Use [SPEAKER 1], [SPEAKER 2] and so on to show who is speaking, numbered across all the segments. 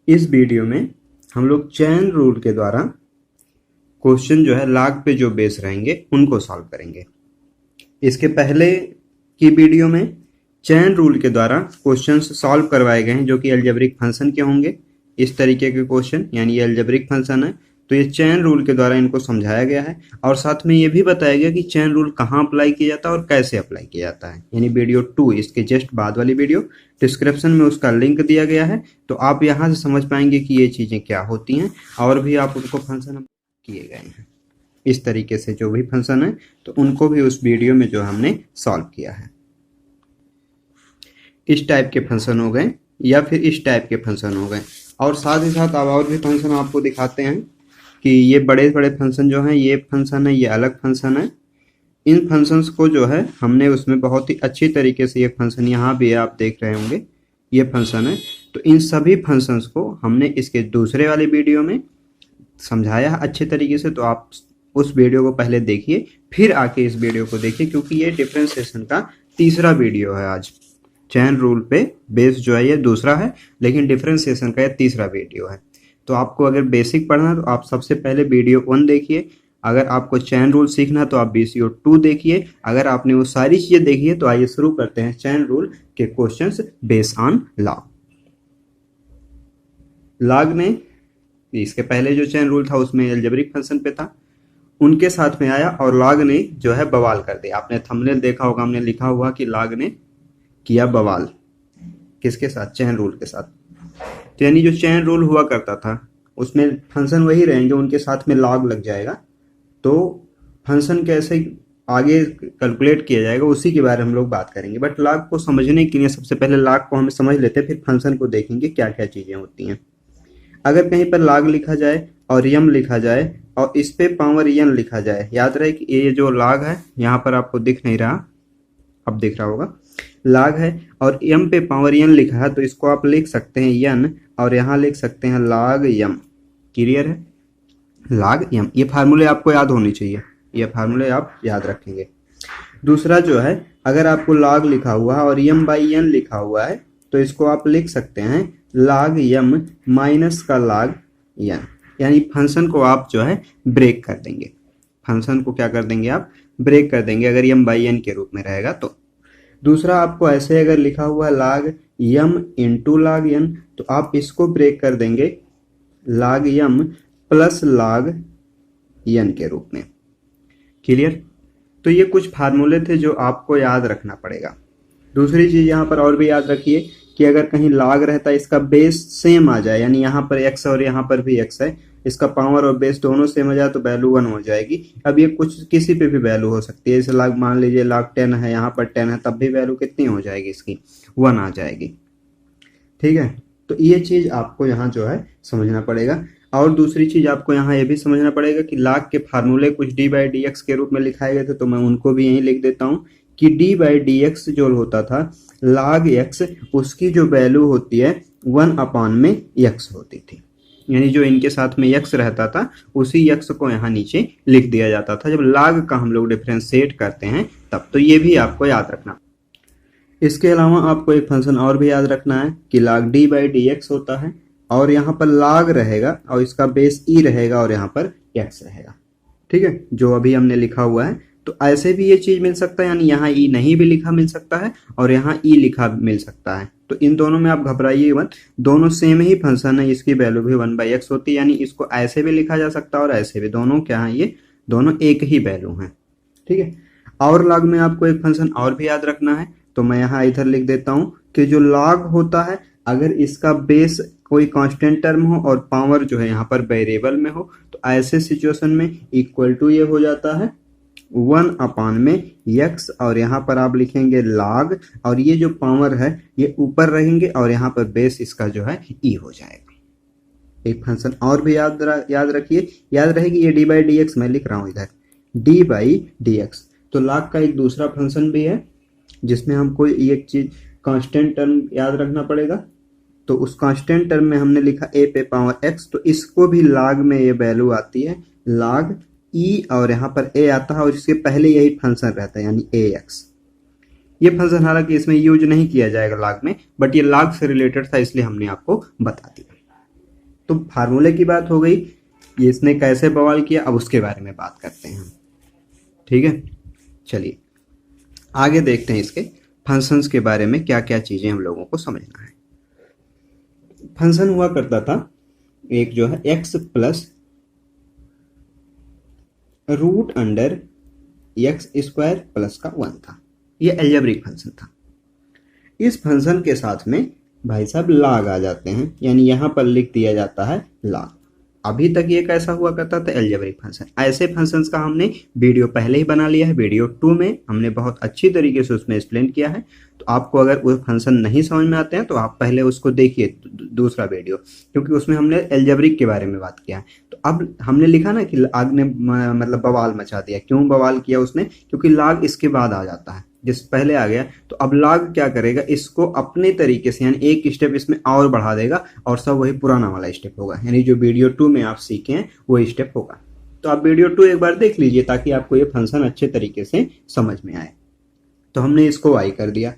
[SPEAKER 1] इस वीडियो में हम लोग चैन रूल के द्वारा क्वेश्चन जो है log पे जो बेस रहेंगे उनको सॉल्व करेंगे। इसके पहले की वीडियो में चैन रूल के द्वारा क्वेश्चंस सॉल्व करवाए गए हैं जो कि अलजेब्रिक फंक्शन के होंगे। इस तरीके के क्वेश्चन, यानी ये अलजेब्रिक फंक्शन है तो ये चैन रूल के द्वारा इनको समझाया गया है और साथ में ये भी बताया गया कि चैन रूल कहाँ अप्लाई किया जाता है और कैसे अप्लाई किया जाता है। यानी वीडियो 2, इसके जस्ट बाद वाली वीडियो, डिस्क्रिप्शन में उसका लिंक दिया गया है, तो आप यहाँ से समझ पाएंगे कि ये चीज़ें क्या होती हैं और भी आप उनको फंक्शन किए गए हैं। इस तरीके से जो भी फंक्शन है तो उनको भी उस वीडियो में जो हमने सॉल्व किया है। इस टाइप के फंक्शन हो गए या फिर इस टाइप के फंक्शन हो गए, और साथ ही साथ अब और भी फंक्शन आपको दिखाते हैं कि ये बड़े बड़े फंक्शन जो हैं, ये फंक्शन है, ये अलग फंक्शन है। इन फंक्शंस को जो है हमने उसमें बहुत ही अच्छी तरीके से, ये फंक्शन यहाँ भी आप देख रहे होंगे, ये फंक्शन है, तो इन सभी फंक्शंस को हमने इसके दूसरे वाले वीडियो में समझाया है अच्छे तरीके से। तो आप उस वीडियो को पहले देखिए, फिर आके इस वीडियो को देखिए, क्योंकि ये डिफरेंशिएशन का तीसरा वीडियो है आज। चैन रूल पे बेस जो है ये दूसरा है, लेकिन डिफरेंशिएशन का ये तीसरा वीडियो है। तो आपको अगर बेसिक पढ़ना है तो आप सबसे पहले वीडियो 1 देखिए। अगर आपको चैन रूल सीखना है तो आप वीडियो 2 देखिए। अगर आपने वो सारी चीजें देखी है तो आइए शुरू करते हैं चैन रूल के questions base on log. Log ने, इसके पहले जो चैन रूल था उसमें अलजेब्रिक फंक्शन पे था, उनके साथ में आया और लॉग ने जो है बवाल कर दिया। आपने थंबनेल देखा होगा, हमने लिखा हुआ कि लॉग ने किया बवाल। किसके साथ? चैन रूल के साथ। तो यानी जो चैन रूल हुआ करता था उसमें फंक्शन वही रहेंगे, उनके साथ में लॉग लग जाएगा, तो फंक्शन कैसे आगे कैलकुलेट किया जाएगा उसी के बारे में हम लोग बात करेंगे। बट लॉग को समझने के लिए सबसे पहले लॉग को हम समझ लेते हैं, फिर फंक्शन को देखेंगे क्या क्या चीजें होती हैं। अगर कहीं पर लॉग लिखा जाए और यम लिखा जाए और इस पे पावर यन लिखा जाए, याद रहे कि ये जो लॉग है यहाँ पर आपको दिख नहीं रहा, अब दिख रहा होगा, लॉग है और यम पे पावर यन लिखा है, तो इसको आप लिख सकते हैं यन और यहाँ लिख सकते हैं लॉग यम। क्लियर है? लॉग यम, ये फार्मूले आपको याद होनी चाहिए, ये फार्मूले आप याद रखेंगे। दूसरा जो है, अगर आपको लॉग लिखा हुआ है और यम बाई यन लिखा हुआ है तो इसको आप लिख सकते हैं लॉग यम माइनस का लॉग यन। यानी फंक्शन को आप जो है ब्रेक कर देंगे, फंक्शन को क्या कर देंगे आप? ब्रेक कर देंगे, अगर यम बाई यन के रूप में रहेगा तो। दूसरा, आपको ऐसे अगर लिखा हुआ लॉग यम इंटू लॉग यन, तो आप इसको ब्रेक कर देंगे लॉग यम प्लस लॉग यन के रूप में। क्लियर? तो ये कुछ फार्मूले थे जो आपको याद रखना पड़ेगा। दूसरी चीज यहाँ पर और भी याद रखिए कि अगर कहीं लॉग रहता है, इसका बेस सेम आ जाए, यानी यहाँ पर x और यहाँ पर भी x है, इसका पावर और बेस दोनों सेम आ जाए तो वैल्यू 1 हो जाएगी। अब ये कुछ किसी पे भी वैल्यू हो सकती है, जैसे लॉग मान लीजिए लॉग 10 है, यहाँ पर 10 है, तब भी वैल्यू कितनी हो जाएगी इसकी? 1 आ जाएगी। ठीक है, तो ये चीज आपको यहाँ जो है समझना पड़ेगा। और दूसरी चीज आपको यहाँ ये भी समझना पड़ेगा कि लॉग के फार्मूले कुछ डी बाई डी एक्स के रूप में लिखाए गए थे, तो मैं उनको भी यहीं लिख देता हूँ कि डी बाई डी एक्स जो होता था log x, उसकी जो वैल्यू होती है 1 अपान में x होती थी। यानी जो इनके साथ में x रहता था उसी x को यहाँ नीचे लिख दिया जाता था जब log का हम लोग डिफरेंशिएट करते हैं तब। तो ये भी आपको याद रखना। इसके अलावा आपको एक फंक्शन और भी याद रखना है कि log d by D x होता है और यहाँ पर log रहेगा और इसका बेस e रहेगा और यहाँ पर x रहेगा। ठीक है, जो अभी हमने लिखा हुआ है। तो ऐसे भी ये चीज मिल सकता है, यानी यहाँ ई नहीं भी लिखा मिल सकता है और यहाँ ई लिखा मिल सकता है। तो इन दोनों में आप घबराइए मत, दोनों सेम ही फंक्शन है, इसकी वैल्यू भी 1/x होती है, यानी इसको ऐसे भी लिखा जा सकता है और ऐसे भी, दोनों क्या है, ये दोनों एक ही वैल्यू है। ठीक है, और लॉग में आपको एक फंक्शन और भी याद रखना है, तो मैं यहाँ इधर लिख देता हूँ कि जो लॉग होता है अगर इसका बेस कोई कांस्टेंट टर्म हो और पावर जो है यहाँ पर वेरिएबल में हो, तो ऐसे सिचुएशन में इक्वल टू ये हो जाता है 1 अपान में x और यहाँ पर आप लिखेंगे log, और ये जो पावर है ये ऊपर रहेंगे और यहाँ पर बेस इसका जो है e हो जाएगा। एक फंक्शन और भी याद रखिए, याद रहेगी, ये d बाई डी एक्स मैं लिख रहा हूँ इधर, d बाई डी एक्स। तो log का एक दूसरा फंक्शन भी है जिसमें हमको एक चीज कांस्टेंट टर्म याद रखना पड़ेगा। तो उस कांस्टेंट टर्म में हमने लिखा a पे पावर x, तो इसको भी log में ये वैल्यू आती है log e और यहाँ पर a आता है और इसके पहले यही फंक्शन रहता है यानी ax। ये फंक्शन हालांकि इसमें यूज नहीं किया जाएगा log में, बट ये log से रिलेटेड था इसलिए हमने आपको बता दिया। तो फार्मूले की बात हो गई, ये इसने कैसे बवाल किया अब उसके बारे में बात करते हैं हम। ठीक है, चलिए आगे देखते हैं इसके फंक्शंस के बारे में, क्या क्या चीजें हम लोगों को समझना है। फंक्शन हुआ करता था एक जो है x plus root under X square plus का 1 था, ये अलजेब्रिक फंक्शन था। इस फंक्शन के साथ में भाई साहब log आ जाते हैं, यानी यहां पर लिख दिया जाता है log। अभी तक ये कैसा हुआ करता था, अलजेब्रिक फंक्शन। ऐसे फंक्शंस का हमने वीडियो पहले ही बना लिया है, वीडियो 2 में हमने बहुत अच्छी तरीके से उसमें एक्सप्लेन किया है। तो आपको अगर वो फंक्शन नहीं समझ में आते हैं तो आप पहले उसको देखिए दूसरा वीडियो, क्योंकि उसमें हमने अलजेब्रिक के बारे में बात किया है। तो अब हमने लिखा ना कि लाग ने मतलब बवाल मचा दिया। क्यों बवाल किया उसने, क्योंकि लाग इसके बाद आ जाता है, जिस पहले आ गया। तो अब लाग क्या करेगा, इसको अपने तरीके से यानी एक स्टेप इसमें और बढ़ा देगा और सब वही पुराना वाला स्टेप होगा, यानी जो वीडियो 2 में आप सीखे हैं वो स्टेप होगा। तो आप वीडियो 2 एक बार देख लीजिए ताकि आपको ये फंक्शन अच्छे तरीके से समझ में आए। तो हमने इसको y कर दिया।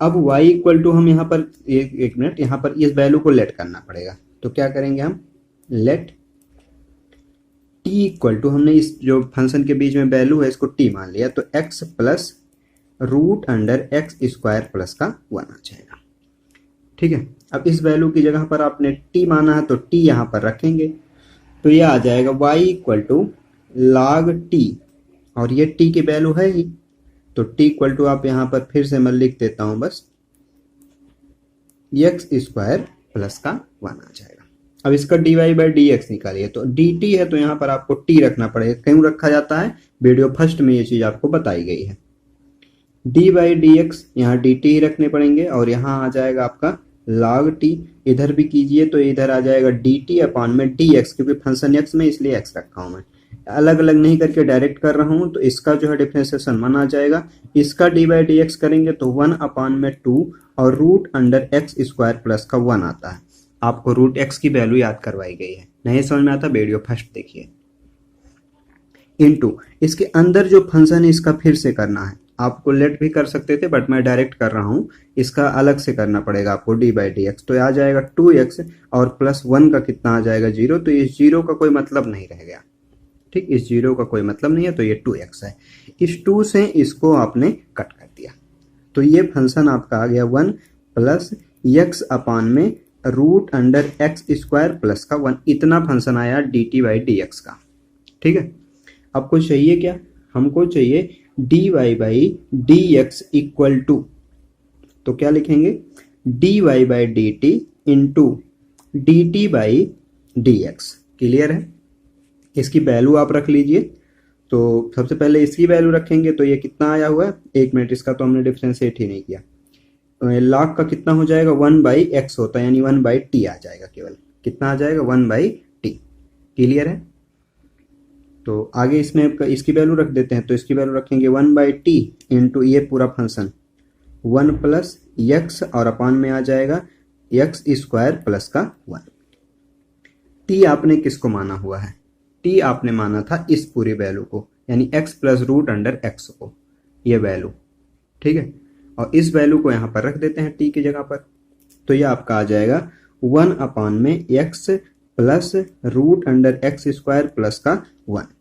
[SPEAKER 1] अब y इक्वल टू हम यहाँ पर एक मिनट, यहाँ पर इस वैल्यू को लेट करना पड़ेगा। तो क्या करेंगे हम, लेट t इक्वल टू, हमने इस जो फंक्शन के बीच में वैल्यू है इसको t मान लिया, तो x plus root under X square plus का 1 आ जाएगा। ठीक है, अब इस वैल्यू की जगह पर आपने t माना है तो t यहाँ पर रखेंगे, तो ये आ जाएगा y equal to log t, और ये t की वैल्यू है ही, तो t इक्वल टू आप यहाँ पर फिर से मैं लिख देता हूं बस एक्स स्क्वायर प्लस का 1 आ जाएगा। अब इसका dy बाई डी एक्स निकालिए, तो dt है तो यहाँ पर आपको t रखना पड़ेगा। क्यों रखा जाता है, वीडियो फर्स्ट में ये चीज आपको बताई गई है। डी बाई डी एक्स, यहाँ डी टी ही रखने पड़ेंगे, और यहाँ आ जाएगा आपका log t। इधर भी कीजिए तो इधर आ जाएगा डी टी अपान में डी एक्स, क्योंकि फंक्शन x में इसलिए x रखा हूं मैं, अलग अलग नहीं करके डायरेक्ट कर रहा हूं। तो इसका जो है डिफरेंशिएशन 1 आ जाएगा, इसका डी बाई डी एक्स करेंगे तो 1 अपान में 2 और root under X square plus का 1 आता है। आपको रूट एक्स की वैल्यू याद करवाई गई है, नहीं समझ में आता वीडियो फर्स्ट देखिए। इनटू इसके अंदर जो फंक्शन है इसका फिर से करना है, आपको लेट भी कर सकते थे बट मैं डायरेक्ट कर रहा हूं, इसका अलग से करना पड़ेगा आपको डी बाई डी एक्स। तो आ जाएगा 2x और प्लस 1 का कितना आ जाएगा 0, तो इस 0 का कोई मतलब नहीं रह गया। ठीक, इस 0 का कोई मतलब नहीं है, तो ये 2x है। इस 2 से इसको आपने कट कर दिया, तो ये फंक्शन आपका आ गया 1 प्लस एक्स अपान में root under X square plus का 1। इतना फंक्शन आया D T by D X का। ठीक है, आपको चाहिए क्या, हमको चाहिए D Y by D x equal to, तो क्या लिखेंगे, D Y by D T into D T by D x. Clear है, इसकी वैल्यू आप रख लीजिए। तो सबसे पहले इसकी वैल्यू रखेंगे, तो ये कितना आया हुआ है, एक मिनट, इसका तो हमने डिफरेंशिएट ही नहीं किया। log का कितना हो जाएगा, 1 बाई एक्स होता है, यानी 1 बाई टी आ जाएगा, केवल कितना आ जाएगा 1 बाई टी। क्लियर है, तो आगे इसमें इसकी वैल्यू रख देते हैं, तो इसकी वैल्यू रखेंगे 1 बाई टी इंटू ये पूरा फंक्शन 1 प्लस एक्स और अपान में आ जाएगा एक्स स्क्वायर प्लस का 1। टी आपने किसको माना हुआ है, टी आपने माना था इस पूरी वैल्यू को, यानी x plus root under X को, ये वैल्यू। ठीक है, और इस वैल्यू को यहाँ पर रख देते हैं t की जगह पर, तो ये आपका आ जाएगा 1 अपान में x plus root under X square plus का 1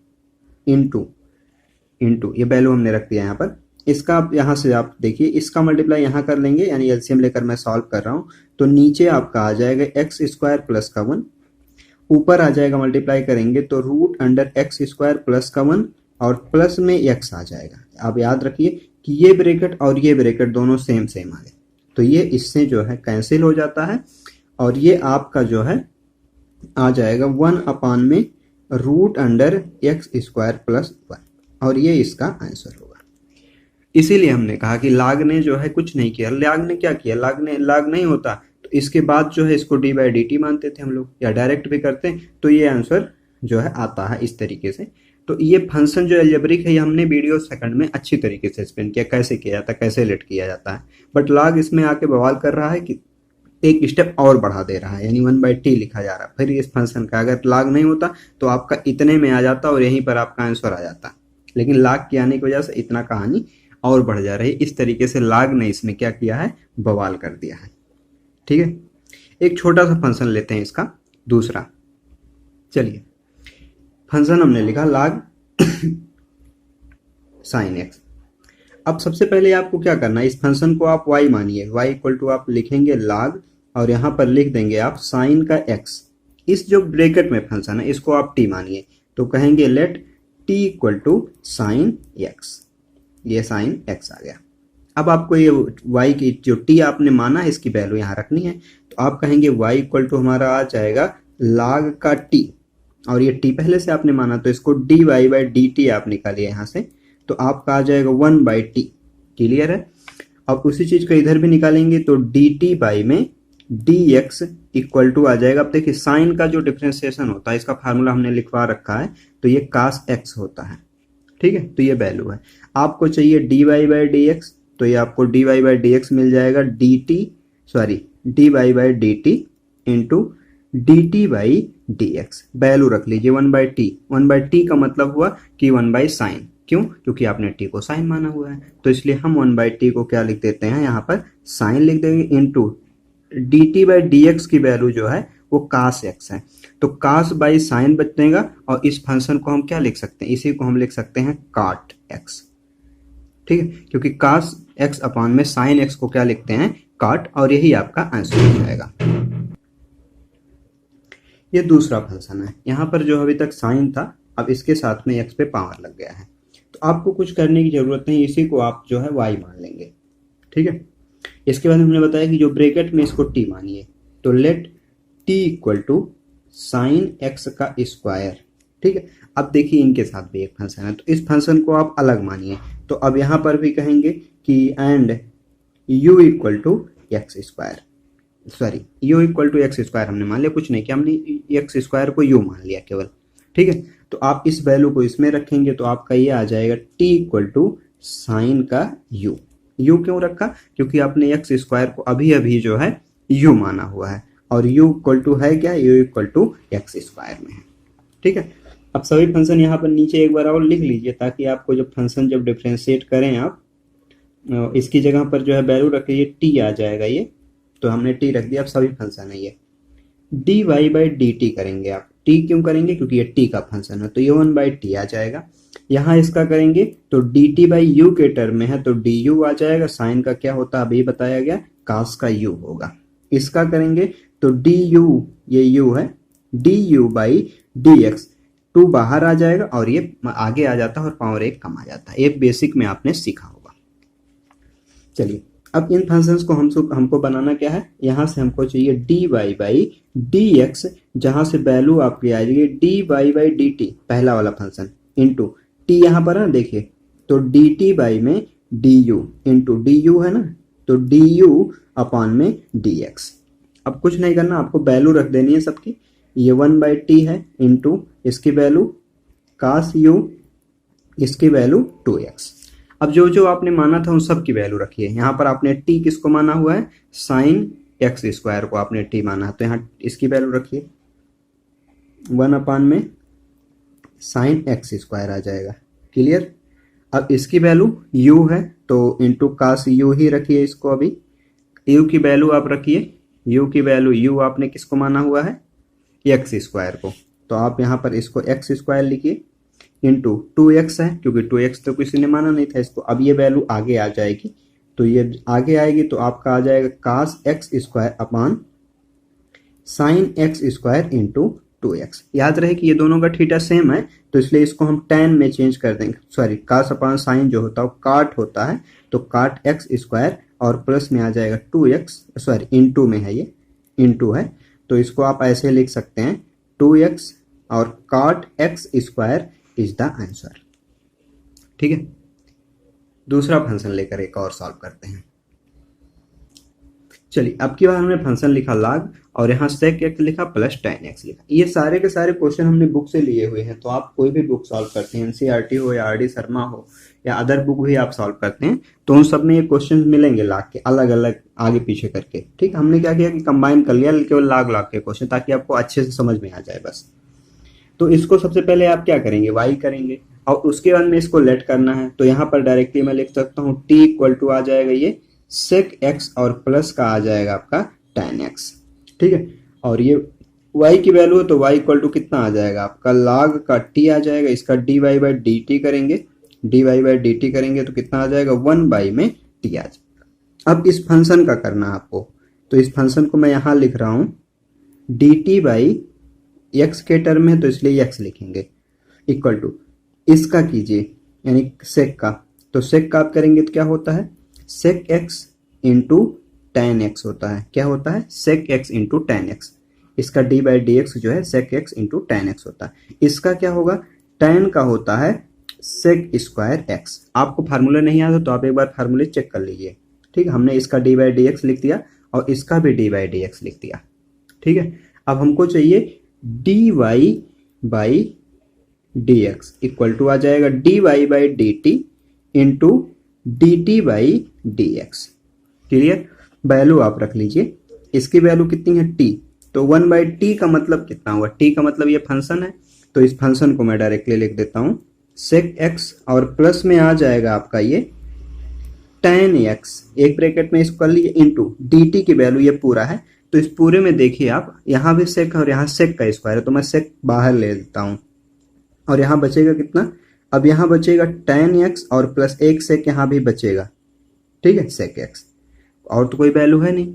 [SPEAKER 1] इंटू ये वैल्यू हमने रख दिया यहाँ पर। इसका आप यहाँ से आप देखिए, इसका मल्टीप्लाई यहाँ कर लेंगे, यानी एलसीएम लेकर मैं सॉल्व कर रहा हूँ, तो नीचे आपका आ जाएगा एक्स स्क्वायर प्लस का 1, ऊपर आ जाएगा मल्टीप्लाई करेंगे तो root under X square plus का 1 और प्लस में x आ जाएगा। आप याद रखिए कि ये ब्रैकेट और ये ब्रैकेट दोनों सेम सेम आ गए, तो ये इससे जो है कैंसिल हो जाता है, और ये आपका जो है आ जाएगा 1 अपान में root under X square plus 1, और ये इसका आंसर होगा। इसीलिए हमने कहा कि लाग ने जो है कुछ नहीं किया। लाग ने क्या किया, लाग नहीं होता तो इसके बाद जो है इसको डी बाई डी टी मानते थे हम लोग, या डायरेक्ट भी करते हैं, तो ये आंसर जो है आता है इस तरीके से। तो ये फंक्शन जो अलजेब्रिक है, ये हमने वीडियो सेकंड में अच्छी तरीके से एक्सप्लेन किया कैसे किया जाता है, कैसे लेट किया जाता है। बट लाग इसमें आके बवाल कर रहा है कि एक स्टेप और बढ़ा दे रहा है, यानी 1 बाई टी लिखा जा रहा है। फिर इस फंक्शन का अगर लाग नहीं होता तो आपका इतने में आ जाता और यहीं पर आपका आंसर आ जाता, लेकिन लाग के आने की वजह से इतना कहानी और बढ़ जा रही है। इस तरीके से लाग ने इसमें क्या किया है, बवाल कर दिया है। ठीक है, एक छोटा सा फंक्शन लेते हैं इसका, दूसरा, चलिए फंक्शन हमने लिखा log sin x। अब सबसे पहले आपको क्या करना है, इस फंक्शन को आप y मानिए, y इक्वल टू आप लिखेंगे log और यहाँ पर लिख देंगे आप साइन का x। इस जो ब्रैकेट में फंक्शन है इसको आप t मानिए, तो कहेंगे let t equal to sine x। ये साइन x आ गया। अब आपको ये y की जो t आपने माना है इसकी वैल्यू यहाँ रखनी है, तो आप कहेंगे y इक्वल टू हमारा आ जाएगा log का t, और ये t पहले से आपने माना तो इसको dy बाई dt आप निकालिए यहाँ से, तो आपका आ जाएगा 1 बाई टी। क्लियर है। अब उसी चीज को इधर भी निकालेंगे तो dt बाई में dx इक्वल टू आ जाएगा। अब देखिए साइन का जो डिफरेंशिएशन होता है इसका फार्मूला हमने लिखवा रखा है, तो ये cos x होता है। ठीक है, तो ये वैल्यू है। आपको चाहिए dy बाई dx, तो ये आपको dy बाई dx मिल जाएगा dy by dt into dt by dx। Value रख लीजिए 1 बाई टी। 1 बाई टी का मतलब हुआ कि 1 बाई साइन, क्यों? क्योंकि आपने t को साइन माना हुआ है, तो इसलिए हम 1 बाई टी को क्या लिख देते हैं, यहाँ पर साइन लिख देंगे इंटू dt बाई dx की वैल्यू जो है वो cos x है, तो cos बाई साइन बचेगा। और इस फंक्शन को हम क्या लिख सकते हैं, इसी को हम लिख सकते हैं cot x। ठीक है, क्योंकि cos x अपॉन में sin x को क्या लिखते हैं, cot, और यही आपका आंसर हो जाएगा। ये दूसरा फंक्शन है। यहाँ पर जो अभी तक साइन था, अब इसके साथ में x पे पावर लग गया है, तो आपको कुछ करने की जरूरत नहीं, इसी को आप जो है y मान लेंगे। ठीक है, इसके बाद हमने बताया कि जो ब्रैकेट में इसको t मानिए, तो let t equal to sine x का स्क्वायर। ठीक है, अब देखिए इनके साथ भी एक फंक्शन है, तो इस फंक्शन को आप अलग मानिए, तो अब यहाँ पर भी कहेंगे कि and u equal to X square, sorry u equal to X square हमने मान लिया, कुछ नहीं किया, हमने एक्स स्क्वायर को u मान लिया केवल। ठीक है, तो आप इस वैल्यू को इसमें रखेंगे तो आपका ये आ जाएगा t इक्वल टू साइन का u। u क्यों रखा, क्योंकि आपने एक्स स्क्वायर को अभी अभी जो है u माना हुआ है, और u इक्वल टू है क्या, u equal to X square में है। ठीक है, अब सभी फंक्शन यहाँ पर नीचे एक बार और लिख लीजिए, ताकि आपको जब फंक्शन जब डिफ्रेंशिएट करें आप, इसकी जगह पर जो है वैल्यू रखिए t आ जाएगा ये, तो हमने t रख दिया। अब सभी फंक्शन है ये dy बाई dt करेंगे आप, t क्यों करेंगे, क्योंकि ये t का फंक्शन है, तो ये 1 बाई टी आ जाएगा। यहाँ इसका करेंगे तो dt बाई u के टर्म में है, तो du आ जाएगा। साइन का क्या होता है अभी बताया गया, cos का u होगा। इसका करेंगे तो du, ये u है, du बाई dx, 2 बाहर आ जाएगा और ये आगे आ जाता है और पावर 1 कम आ जाता है। ये बेसिक में आपने सीखा होगा। चलिए, अब इन फंक्शंस को हमको बनाना क्या है, यहाँ से हमको चाहिए dy बाई dx, जहाँ से वैल्यू आपकी आ जाएगी dy बाई dt, पहला वाला फंक्शन, इंटू t यहाँ पर है ना, देखिए तो dt बाई में du इंटू du है ना, तो du अपॉन में dx। अब कुछ नहीं करना, आपको वैल्यू रख देनी है सबकी, ये 1 बाई टी है इंटू इसकी वैल्यू cos u, इसकी वैल्यू 2x। अब जो जो आपने माना था उन सब की वैल्यू रखिए। यहाँ पर आपने t किसको माना हुआ है, साइन एक्स स्क्वायर को आपने t माना है, तो यहाँ इसकी वैल्यू रखिए 1 अपान में साइन एक्स स्क्वायर आ जाएगा। क्लियर। अब इसकी वैल्यू u है, तो इंटू कास u ही रखिए इसको। अभी u की वैल्यू आप रखिए, u की वैल्यू u आपने किसको माना हुआ है, एक्स स्क्वायर को, तो आप यहाँ पर इसको एक्स स्क्वायर लिखिए इंटू 2x है, क्योंकि 2x तो किसी ने माना नहीं था इसको। अब ये वैल्यू आगे आ जाएगी, तो ये आगे आएगी तो आपका आ जाएगा cos x square upon sine x square into 2x। याद रहे कि ये दोनों का थीटा सेम है, तो इसलिए इसको हम tan में चेंज कर देंगे। सॉरी, cos अपान साइन जो होता है वो काट होता है, तो काट एक्स स्क्वायर और प्लस में आ जाएगा 2x, सॉरी इंटू में है, ये इंटू है, तो इसको आप ऐसे लिख सकते हैं 2x और cot x square is the answer. ठीक है, दूसरा फंक्शन लेकर एक और सॉल्व करते हैं। चलिए, अब की बार हमने फंक्शन लिखा log और यहाँ sec x लिखा प्लस tan x लिखा। ये सारे के सारे क्वेश्चन हमने बुक से लिए हुए हैं, तो आप कोई भी बुक सॉल्व करते हैं, एनसीईआरटी हो या आरडी शर्मा हो या अदर बुक भी आप सॉल्व करते हैं, तो उन सब में ये क्वेश्चन मिलेंगे log के, अलग अलग आगे पीछे करके। ठीक, हमने क्या किया कि कंबाइन कर लिया केवल log के क्वेश्चन, ताकि आपको अच्छे से समझ में आ जाए बस। तो इसको सबसे पहले आप क्या करेंगे, y करेंगे, और उसके बाद में इसको लेट करना है, तो यहाँ पर डायरेक्टली मैं लिख सकता हूँ t इक्वल टू आ जाएगा ये sec x और प्लस का आ जाएगा आपका tan x। ठीक है, और ये y की वैल्यू है तो y इक्वल टू कितना आ जाएगा आपका log का t आ जाएगा, इसका dy बाई डी टी करेंगे, dy बाई डी टी करेंगे तो कितना आ जाएगा 1 बाई में t आ जाएगा। अब इस फंक्शन का करना है आपको, तो इस फंक्शन को मैं यहाँ लिख रहा हूँ dt बाई x के टर्म में, तो इसलिए x लिखेंगे इक्वल टू इसका कीजिए यानी सेक का, तो सेक का आप करेंगे तो क्या होता है सेक x इंटू टेन एक्स होता है, क्या होता है सेक x इंटू टेन एक्स, इसका d बाई डी एक्स जो है सेक x इंटू टेन एक्स होता है। इसका क्या होगा टेन का होता है सेक स्क्वायर x। आपको फार्मूला नहीं आता तो आप एक बार फार्मूले चेक कर लीजिए, ठीक है। हमने इसका d बाई डी एक्स लिख दिया और इसका भी d बाई डी एक्स लिख दिया, ठीक है। अब हमको चाहिए dy by D x equal to आ जाएगा dy by D T into D T by D x. Clear, value आप रख लीजिए, इसकी वैल्यू कितनी है t, तो 1 बाई टी का मतलब कितना हुआ, t का मतलब ये फंक्शन है, तो इस फंक्शन को मैं डायरेक्टली लिख देता हूं सेक x और प्लस में आ जाएगा आपका ये टेन एक्स, एक ब्रैकेट में इसको कर लिए इंटू डी टी की वैल्यू ये पूरा है, तो इस पूरे में देखिए आप यहाँ भी सेक और यहाँ सेक का स्क्वायर है, तो मैं सेक बाहर ले लेता हूँ और यहाँ बचेगा कितना, अब यहाँ बचेगा टेन एक्स और प्लस एक सेक यहाँ भी बचेगा, ठीक है सेक एक्स, और तो कोई वैल्यू है नहीं,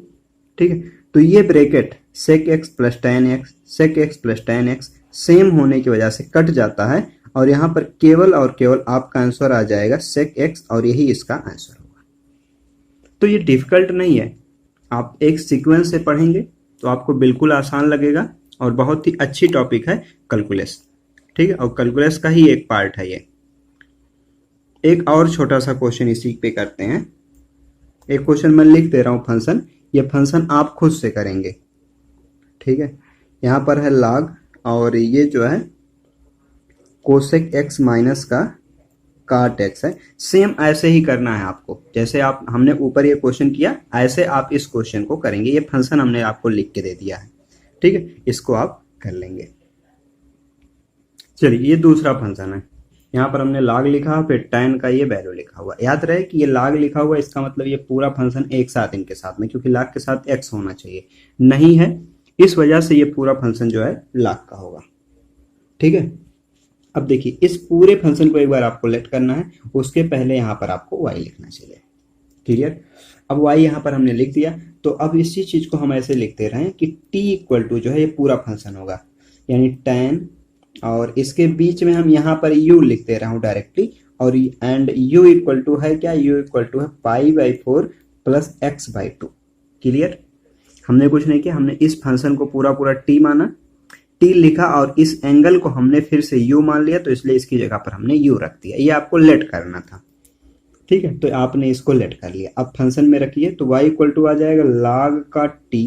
[SPEAKER 1] ठीक है। तो ये bracket sec X plus tan X sec X plus tan X same होने की वजह से कट जाता है और यहाँ पर केवल और केवल आपका आंसर आ जाएगा सेक एक्स और यही इसका आंसर होगा। तो ये डिफिकल्ट नहीं है, आप एक सीक्वेंस से पढ़ेंगे तो आपको बिल्कुल आसान लगेगा और बहुत ही अच्छी टॉपिक है कैलकुलस, ठीक है। और कैलकुलस का ही एक पार्ट है ये। एक और छोटा सा क्वेश्चन इसी पे करते हैं, एक क्वेश्चन मैं लिख दे रहा हूँ फंक्शन, ये फंक्शन आप खुद से करेंगे, ठीक है। यहाँ पर है log और ये जो है कोसेक x माइनस का काट x है, सेम ऐसे ही करना है आपको जैसे आप हमने ऊपर ये क्वेश्चन किया, ऐसे आप इस क्वेश्चन को करेंगे। ये फंक्शन हमने आपको लिख के दे दिया है, ठीक है, इसको आप कर लेंगे। चलिए ये दूसरा फंक्शन है, यहाँ पर हमने log लिखा फिर tan का ये वैल्यू लिखा हुआ, याद रहे कि ये log लिखा हुआ इसका मतलब ये पूरा फंक्शन एक साथ इनके साथ में, क्योंकि log के साथ x होना चाहिए नहीं है, इस वजह से ये पूरा फंक्शन जो है log का होगा, ठीक है। अब देखिए इस पूरे फंक्शन को एक बार आपको लेट करना है, उसके पहले यहाँ पर आपको y लिखना चाहिए, क्लियर। अब y यहाँ पर हमने लिख दिया, तो अब इसी चीज को हम ऐसे लिखते रहे कि t इक्वल टू जो है ये पूरा फंक्शन होगा यानी tan, और इसके बीच में हम यहाँ पर u लिख दे रहा हूँ डायरेक्टली, और एंड u इक्वल टू है क्या, u इक्वल टू है pi by 4 plus x by 2। Clear, हमने कुछ नहीं किया, हमने इस फंक्शन को पूरा पूरा t माना, t लिखा और इस एंगल को हमने फिर से u मान लिया, तो इसलिए इसकी जगह पर हमने u रख दिया। ये आपको लेट करना था, ठीक है, तो आपने इसको लेट कर लिया। अब फंक्शन में रखिए तो y इक्वल टू आ जाएगा log का t,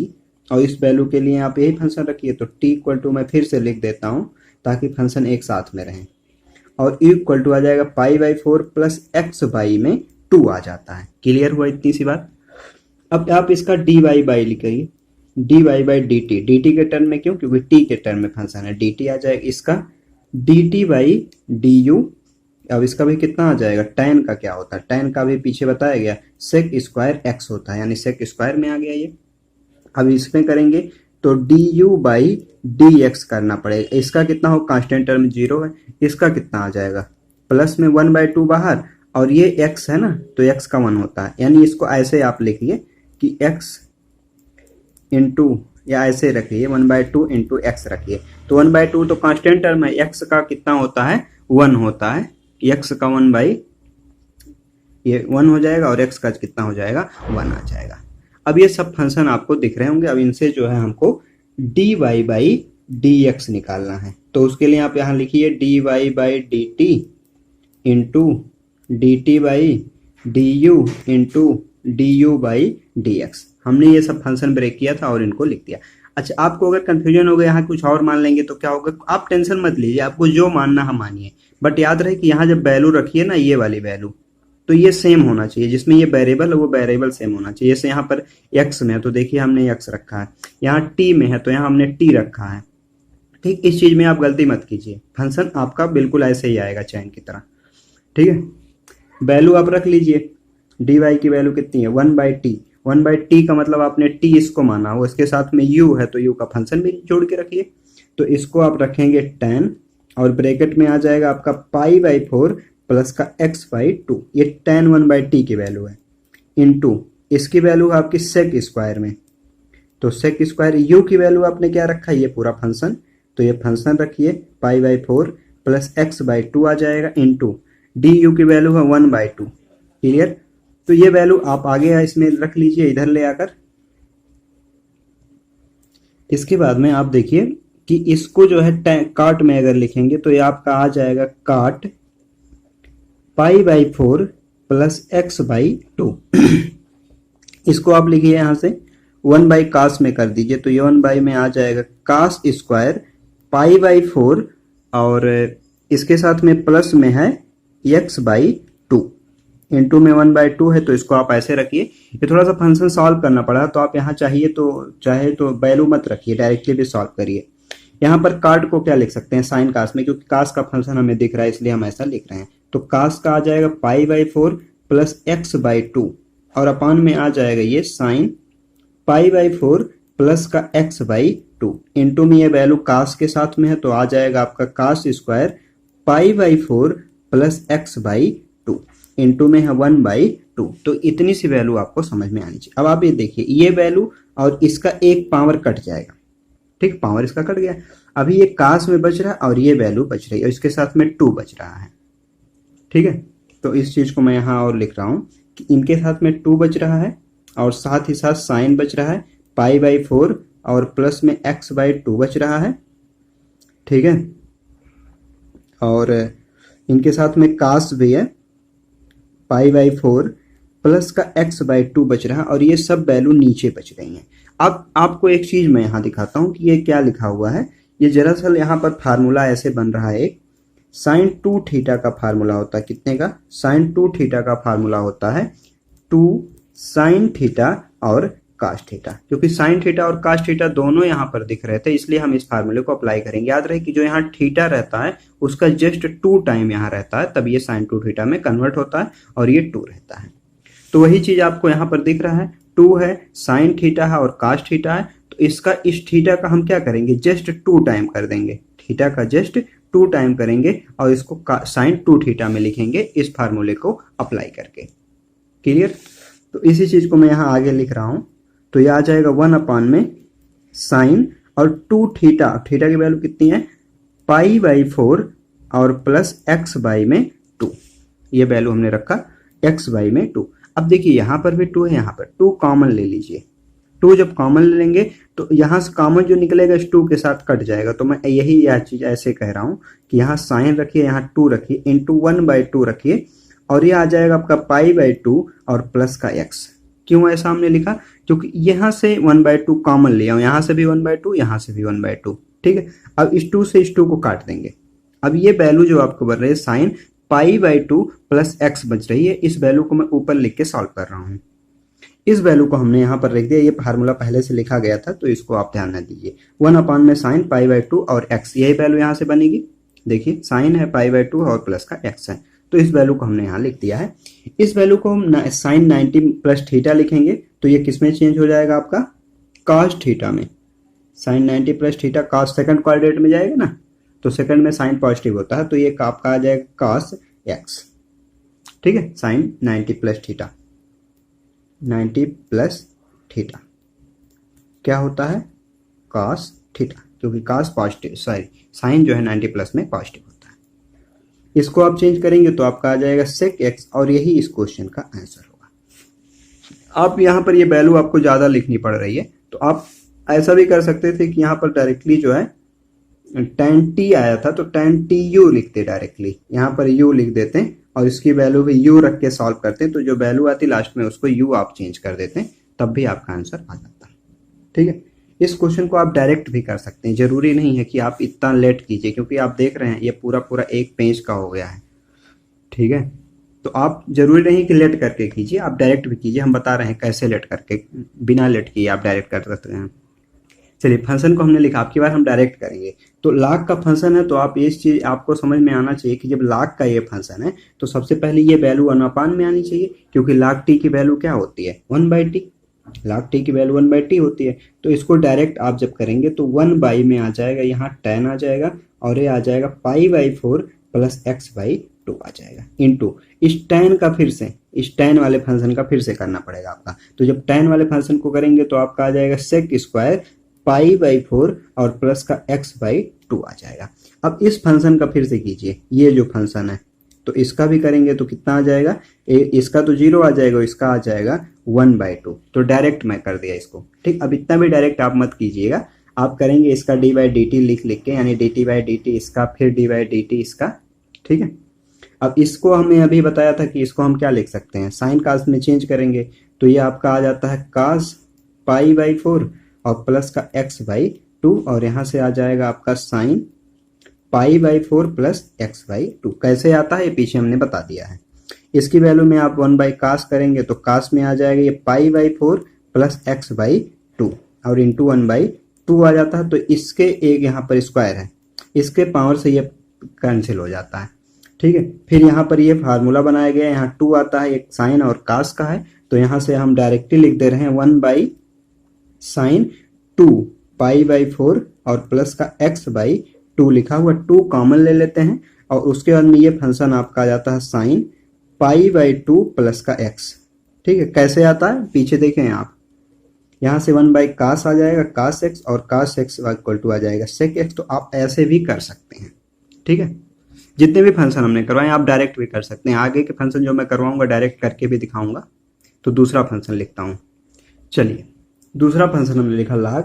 [SPEAKER 1] और इस वैल्यू के लिए आप यही फंक्शन रखिए, तो t इक्वल टू मैं फिर से लिख देता हूँ ताकि फंक्शन एक साथ में रहें, और u इक्वल टू आ जाएगा pi by 4 plus x by में 2 आ जाता है। क्लियर हुआ इतनी सी बात। अब आप इसका dy बाई लिखिए, dy बाई dt के टर्म में, क्यों, क्योंकि t के टर्म में फंक्शन है, dt आ जाएगा इसका dt बाई du। अब इसका भी कितना आ जाएगा, tan का क्या होता है, tan का भी पीछे बताया गया सेक स्क्वायर x होता है, यानी सेक स्क्वायर में आ गया ये। अब इसमें करेंगे तो du बाई dx करना पड़ेगा, इसका कितना हो, कांस्टेंट टर्म 0 है, इसका कितना आ जाएगा प्लस में 1 बाई 2 बाहर, और ये x है ना तो x का 1 होता है, यानी इसको ऐसे आप लिखिए कि x इंटू, या ऐसे रखिए 1 बाई 2 इंटू एक्स रखिए, तो 1 बाई 2 तो कांस्टेंट टर्म है, x का कितना होता है 1 होता है, x का 1 बाई ये 1 हो जाएगा और x का कितना हो जाएगा 1 आ जाएगा। अब ये सब फंक्शन आपको दिख रहे होंगे, अब इनसे जो है हमको dy बाई dx निकालना है, तो उसके लिए आप यहाँ लिखिए dy by dt into dt by du into du by dx। हमने ये सब फंक्शन ब्रेक किया था और इनको लिख दिया। अच्छा, आपको अगर कंफ्यूजन हो गया यहाँ कुछ और मान लेंगे तो क्या होगा, आप टेंशन मत लीजिए, आपको जो मानना है मानिए, बट याद रहे कि यहाँ जब वैल्यू रखिए ना ये वाली वैल्यू, तो ये सेम होना चाहिए, जिसमें ये वेरिएबल है वो वेरिएबल सेम होना चाहिए। जैसे यहाँ पर x में है तो देखिए हमने x रखा है, यहाँ t में है तो यहाँ हमने t रखा है, ठीक। इस चीज में आप गलती मत कीजिए, फंक्शन आपका बिल्कुल ऐसे ही आएगा चैन की तरह, ठीक है। वैल्यू आप रख लीजिए, dy की वैल्यू कितनी है 1 बाई टी, 1/t का मतलब आपने t इसको माना हो, इसके साथ में u है तो u का फंक्शन भी जोड़ के रखिए। तो इसको आप रखेंगे tan और ब्रैकेट में आ जाएगा आपका π/4 प्लस का x/2, ये tan 1/t की वैल्यू है, इनटू इसकी वैल्यू है आपकी sec स्क्वायर में। तो sec स्क्वायर u की वैल्यू आपने क्या रखा है, ये पूरा फंक्शन, तो ये फंक्शन रखिए π/4 प्लस x/2 आ जाएगा, इनटू du की वैल्यू है 1/2। क्लियर? तो ये वैल्यू आप आगे इसमें रख लीजिए इधर ले आकर। इसके बाद में आप देखिए कि इसको जो है काट में अगर लिखेंगे तो ये आपका आ जाएगा काट π/4 प्लस x/2। इसको आप लिखिए यहां से 1/cos में कर दीजिए, तो ये 1 में आ जाएगा cos स्क्वायर π/4 और इसके साथ में प्लस में है x/2, इंटू में 1/2 है, तो इसको आप ऐसे रखिए। ये थोड़ा सा फंक्शन सॉल्व करना पड़ा तो आप यहाँ चाहे तो वैल्यू मत रखिए, डायरेक्टली भी सॉल्व करिए। यहाँ पर कार्ड को क्या लिख सकते हैं, साइन कास में, क्योंकि कास का फंक्शन हमें दिख रहा है इसलिए हम ऐसा लिख रहे हैं। तो कास का आ जाएगा π/4 प्लस x/2 और अपान में आ जाएगा ये साइन π/4 प्लस का x/2, इंटू में ये वैल्यू कास के साथ में है तो आ जाएगा आपका कास स्क्वायर π/4 प्लस x/2, इंटू में है 1/2। तो इतनी सी वैल्यू आपको समझ में आनी चाहिए। अब आप ये देखिए, ये वैल्यू और इसका एक पावर कट जाएगा, ठीक, पावर इसका कट गया। अभी ये कास में बच रहा है और ये वैल्यू बच रही है और इसके साथ में 2 बच रहा है, ठीक है। तो इस चीज को मैं यहाँ और लिख रहा हूँ कि इनके साथ में 2 बच रहा है और साथ ही साथ साइन बच रहा है π/4 और प्लस में x/2 बच रहा है, ठीक है। और इनके साथ में कास भी है π/4 प्लस का x/2 बच रहा है और ये सब वैल्यू नीचे बच रही हैं। अब आपको एक चीज मैं यहाँ दिखाता हूँ कि ये क्या लिखा हुआ है। ये दरअसल यहाँ पर फार्मूला ऐसे बन रहा है, एक sin 2 थीटा का फार्मूला होता है, कितने का, sin 2 थीटा का फार्मूला होता है 2 sin थीटा और cos थीटा। क्योंकि sin थीटा और cos थीटा दोनों यहाँ पर दिख रहे थे इसलिए हम इस फार्मूले को अप्लाई करेंगे। याद रहे कि जो यहाँ थीटा रहता है उसका जस्ट 2 टाइम यहाँ रहता है, तब ये sin 2 थीटा में कन्वर्ट होता है और ये 2 रहता है। तो वही चीज आपको यहाँ पर दिख रहा है, 2 है, sin थीटा है और cos थीटा है। तो इसका इस थीटा का हम क्या करेंगे, जस्ट 2 टाइम कर देंगे, थीटा का जस्ट 2 टाइम करेंगे और इसको sin 2 थीटा में लिखेंगे इस फार्मूले को अप्लाई करके। क्लियर? तो इसी चीज को मैं यहाँ आगे लिख रहा हूँ, तो ये आ जाएगा 1 में साइन और 2 थीटा, थीटा की वैल्यू कितनी है π/4 और प्लस x/2, ये वैल्यू हमने रखा x/2। अब देखिए यहाँ पर भी 2 है, यहाँ पर 2 कॉमन ले लीजिए। 2 जब कॉमन ले लेंगे तो यहाँ से कॉमन जो निकलेगा इस 2 के साथ कट जाएगा। तो मैं यह चीज ऐसे कह रहा हूँ कि यहाँ साइन रखिए, यहाँ 2 रखिए, इंटू 1/2 रखिए और ये आ जाएगा आपका π/2 और प्लस का x। क्यों ऐसा हमने लिखा, क्योंकि यहाँ से 1/2 कॉमन लिया, यहाँ से भी 1/2, यहाँ से भी 1/2, ठीक है। अब इस 2 से इस 2 को काट देंगे। अब ये वैल्यू जो आपको बन रही है साइन π/2 प्लस x बच रही है, इस वैल्यू को मैं ऊपर लिख के सॉल्व कर रहा हूँ। इस वैल्यू को हमने यहाँ पर लिख दिया, ये फार्मूला पहले से लिखा गया था तो इसको आप ध्यान न दीजिए। 1 में साइन π/2 और x, यही वैल्यू यहाँ से बनेगी। देखिए साइन है π/2 और प्लस का x है, तो इस वैल्यू को हमने यहाँ लिख दिया है। इस वैल्यू को हम साइन 90 प्लस थीटा लिखेंगे तो ये किसमें चेंज हो जाएगा आपका, cos थीटा में। Sine 90 plus theta cos second quadrant में जाएगा ना, तो सेकंड में साइन पॉजिटिव होता है तो ये आपका आ जाएगा cos x, ठीक है। Sine 90 plus theta, 90 plus theta क्या होता है, cos थीटा, क्योंकि cos पॉजिटिव, सॉरी साइन जो है 90 प्लस में पॉजिटिव होता है। इसको आप चेंज करेंगे तो आपका आ जाएगा sec x और यही इस क्वेश्चन का आंसर होगा। आप यहाँ पर ये वैल्यू आपको ज्यादा लिखनी पड़ रही है तो आप ऐसा भी कर सकते थे कि यहाँ पर डायरेक्टली जो है tan t आया था तो tan tu लिखते, डायरेक्टली यहाँ पर u लिख देते हैं और इसकी वैल्यू भी u रख के सॉल्व करते हैं, तो जो वैल्यू आती लास्ट में उसको u आप चेंज कर देते हैं, तब भी आपका आंसर आ जाता है, ठीक है। इस क्वेश्चन को आप डायरेक्ट भी कर सकते हैं, जरूरी नहीं है कि आप इतना लेट कीजिए, क्योंकि आप देख रहे हैं ये पूरा पूरा एक पेज का हो गया है, ठीक है। तो आप जरूरी नहीं कि लेट करके कीजिए, आप डायरेक्ट भी कीजिए। हम बता रहे हैं कैसे लेट करके, बिना लेट किए आप डायरेक्ट कर सकते हैं। चलिए फंक्शन को हमने लिखा, आपकी बार हम डायरेक्ट करेंगे। तो लाग का फंक्शन है तो आप इस चीज आपको समझ में आना चाहिए कि जब लाग का ये फंक्शन है तो सबसे पहले ये वैल्यू 1 में आनी चाहिए, क्योंकि लाग टी की वैल्यू क्या होती है 1/t, log t की वैल्यू 1/t होती है। तो इसको डायरेक्ट आप जब करेंगे तो 1 में आ जाएगा, यहाँ tan आ जाएगा और ये आ जाएगा π/4 प्लस x/2 आ जाएगा इनटू इस tan का फिर से, इस tan वाले फंक्शन का फिर से करना पड़ेगा आपका। तो जब tan वाले फंक्शन को करेंगे तो आपका आ जाएगा sec स्क्वायर π/4 और प्लस का x/2 आ जाएगा। अब इस फंक्शन का फिर से कीजिए, ये जो फंक्शन है तो इसका भी करेंगे तो कितना आ जाएगा, इसका तो 0 आ जाएगा, इसका आ जाएगा 1/2। तो डायरेक्ट मैं कर दिया इसको, ठीक। अब इतना भी डायरेक्ट आप मत कीजिएगा, आप करेंगे इसका d/dt लिख लिख के, यानी dt/dt इसका, फिर d/dt इसका, ठीक है। अब इसको हमने अभी बताया था कि इसको हम क्या लिख सकते हैं, साइन कास में चेंज करेंगे तो ये आपका आ जाता है कास π/4 और प्लस का x/2 और यहाँ से आ जाएगा आपका साइन π/4 प्लस x/2। कैसे आता है ये पीछे हमने बता दिया है। इसकी वैल्यू में आप 1/cos करेंगे तो cos में आ जाएगा ये π/4 प्लस x/2 और इंटू 1/2 आ जाता है। तो इसके एक यहाँ पर स्क्वायर है, इसके पावर से ये कैंसिल हो जाता है, ठीक है। फिर यहाँ पर ये फार्मूला बनाया गया है, यहाँ 2 आता है, एक साइन और cos का है, तो यहाँ से हम डायरेक्टली लिख दे रहे हैं 1/sin 2 π/4 और प्लस का x/2 लिखा हुआ, 2 कॉमन ले लेते हैं और उसके बाद में ये फंक्शन आपका आ जाता है साइन π/2 प्लस का x, ठीक है। कैसे आता है पीछे देखें आप, यहाँ से 1/cos आ जाएगा cos x और cos x इक्वल टू आ जाएगा sec x। तो आप ऐसे भी कर सकते हैं, ठीक है। जितने भी फंक्शन हमने करवाए आप डायरेक्ट भी कर सकते हैं। आगे के फंक्शन जो मैं करवाऊंगा डायरेक्ट करके भी दिखाऊंगा। तो दूसरा फंक्शन लिखता हूँ, चलिए। दूसरा फंक्शन हमने लिखा log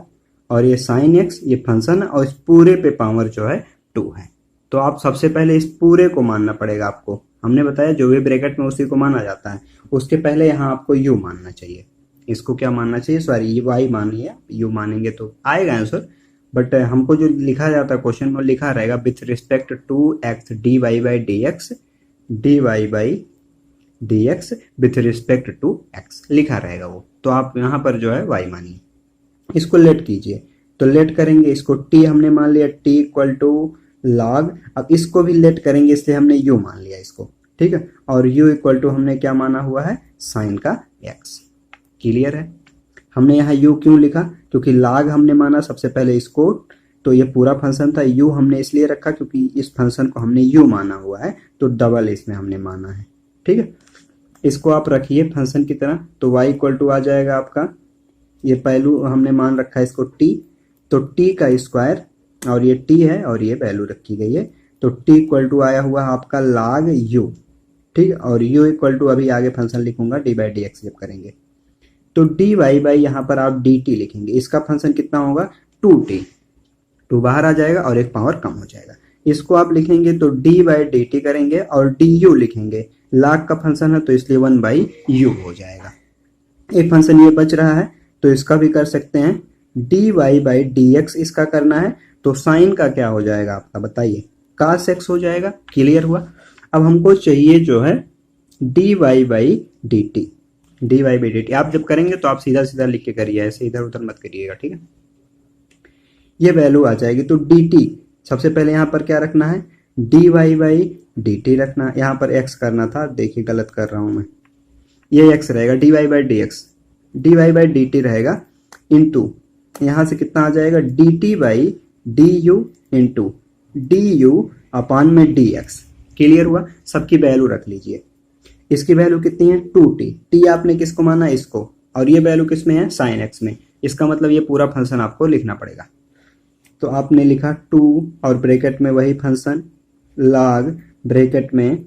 [SPEAKER 1] और ये sin x, ये फंक्शन है और इस पूरे पे पावर जो है 2 है। तो आप सबसे पहले इस पूरे को मानना पड़ेगा आपको। हमने बताया जो भी ब्रैकेट में उसी को माना जाता है, उसके पहले यहाँ आपको u मानना चाहिए। इसको क्या मानना चाहिए, सॉरी ये y मानिए, u मानेंगे तो आएगा आंसर, बट हमको जो लिखा जाता है क्वेश्चन में लिखा रहेगा with respect to x dy/dx dy/dx with respect to x लिखा रहेगा वो। तो आप यहाँ पर जो है y मानिए, इसको लेट कीजिए। तो लेट करेंगे, इसको t हमने मान लिया, t इक्वल टू log। अब इसको भी लेट करेंगे इसलिए हमने u मान लिया इसको, ठीक है। और u इक्वल टू हमने क्या माना हुआ है, साइन का x। क्लियर है। हमने यहाँ u क्यों लिखा, क्योंकि log हमने माना सबसे पहले इसको, तो ये पूरा फंक्शन था। u हमने इसलिए रखा क्योंकि इस फंक्शन को हमने u माना हुआ है, तो डबल इसमें हमने माना है, ठीक है। इसको आप रखिए फंक्शन की तरह, तो y इक्वल टू आ जाएगा आपका, ये वैल्यू हमने मान रखा है इसको t, तो t का स्क्वायर और ये t है और ये वैल्यू रखी गई है, तो t इक्वल टू आया हुआ आपका log u, ठीक है। और u इक्वल टू अभी आगे फंक्शन लिखूंगा d/dx जब करेंगे, तो dy यहाँ पर आप dt लिखेंगे। इसका फंक्शन कितना होगा 2t, 2 बाहर आ जाएगा और एक पावर कम हो जाएगा। इसको आप लिखेंगे तो dy/dt करेंगे और du लिखेंगे, log का फंक्शन है तो इसलिए 1/u हो जाएगा। एक फंक्शन ये बच रहा है तो इसका भी कर सकते हैं, dy/dx इसका करना है, तो साइन का क्या हो जाएगा आपका बताइए, cos x हो जाएगा। क्लियर हुआ। अब हमको चाहिए जो है dy/dt, dy/dt आप जब करेंगे तो आप सीधा सीधा लिख के करिए, ऐसे इधर उधर मत करिएगा, ठीक है। ये वैल्यू आ जाएगी, तो dt सबसे पहले यहाँ पर क्या रखना है, dy/dt रखना, यहाँ पर x करना था, देखिए गलत कर रहा हूँ मैं, ये x रहेगा, dy/dt रहेगा इंटू यहाँ से कितना आ जाएगा dt/du इंटू du अपान में dx। क्लियर हुआ। सबकी वैल्यू रख लीजिए। इसकी वैल्यू कितनी है 2t, t आपने किसको माना इसको, और ये वैल्यू किस में है साइन x में। इसका मतलब ये पूरा फंक्शन आपको लिखना पड़ेगा। तो आपने लिखा 2 और ब्रैकेट में वही फंक्शन log ब्रैकेट में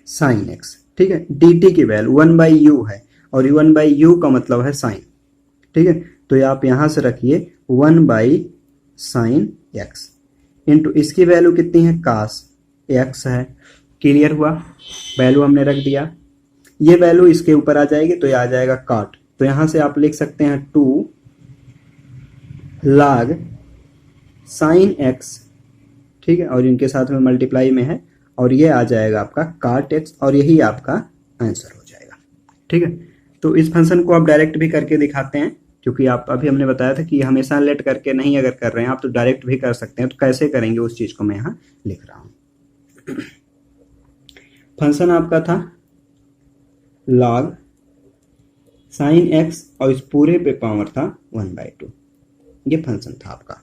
[SPEAKER 1] साइन x, ठीक है। dt की वैल्यू 1/u है और 1/u का मतलब है साइन, ठीक है। तो ये आप यहां से रखिए 1/sin x इंटू इसकी वैल्यू कितनी है cos x है। क्लियर हुआ। वैल्यू हमने रख दिया, ये वैल्यू इसके ऊपर आ जाएगी तो ये आ जाएगा cot। तो यहां से आप लिख सकते हैं 2 log sin x, ठीक है, और इनके साथ में मल्टीप्लाई में है और ये आ जाएगा आपका cot x और यही आपका आंसर हो जाएगा, ठीक है। तो इस फंक्शन को आप डायरेक्ट भी करके दिखाते हैं, क्योंकि आप अभी हमने बताया था कि हमेशा लेट करके नहीं अगर कर रहे हैं आप तो डायरेक्ट भी कर सकते हैं। तो कैसे करेंगे उस चीज को मैं यहाँ लिख रहा हूं। फंक्शन आपका था log साइन एक्स और इस पूरे पे पावर था 1/2, ये फंक्शन था आपका।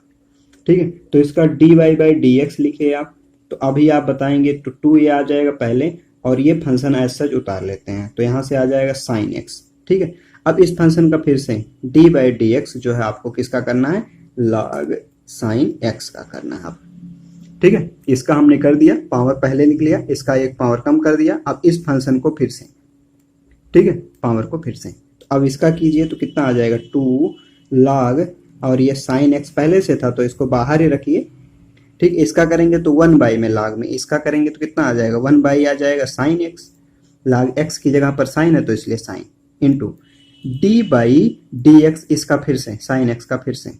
[SPEAKER 1] ठीक है, तो इसका dy/dx लिखे आप, तो अभी आप बताएंगे तो 2 ये आ जाएगा पहले, और ये फंक्शन एज सच उतार लेते हैं, तो यहाँ से आ जाएगा साइन एक्स। ठीक है, अब इस फंक्शन का फिर से dy/dx जो है आपको किसका करना है, log साइन एक्स का करना है आप। ठीक है, इसका हमने कर दिया, पावर पहले लिख लिया, इसका एक पावर कम कर दिया। अब इस फंक्शन को फिर से, ठीक है, पावर को फिर से, तो अब इसका कीजिए तो कितना आ जाएगा 2 log, और ये साइन एक्स पहले से था तो इसको बाहर ही रखिए। ठीक, इसका करेंगे तो 1/, में log में इसका करेंगे तो कितना आ जाएगा 1/, आ जाएगा साइन एक्स, log एक्स की जगह पर साइन है तो इसलिए साइन, इंटू d/dx, इसका फिर से साइन एक्स का फिर से।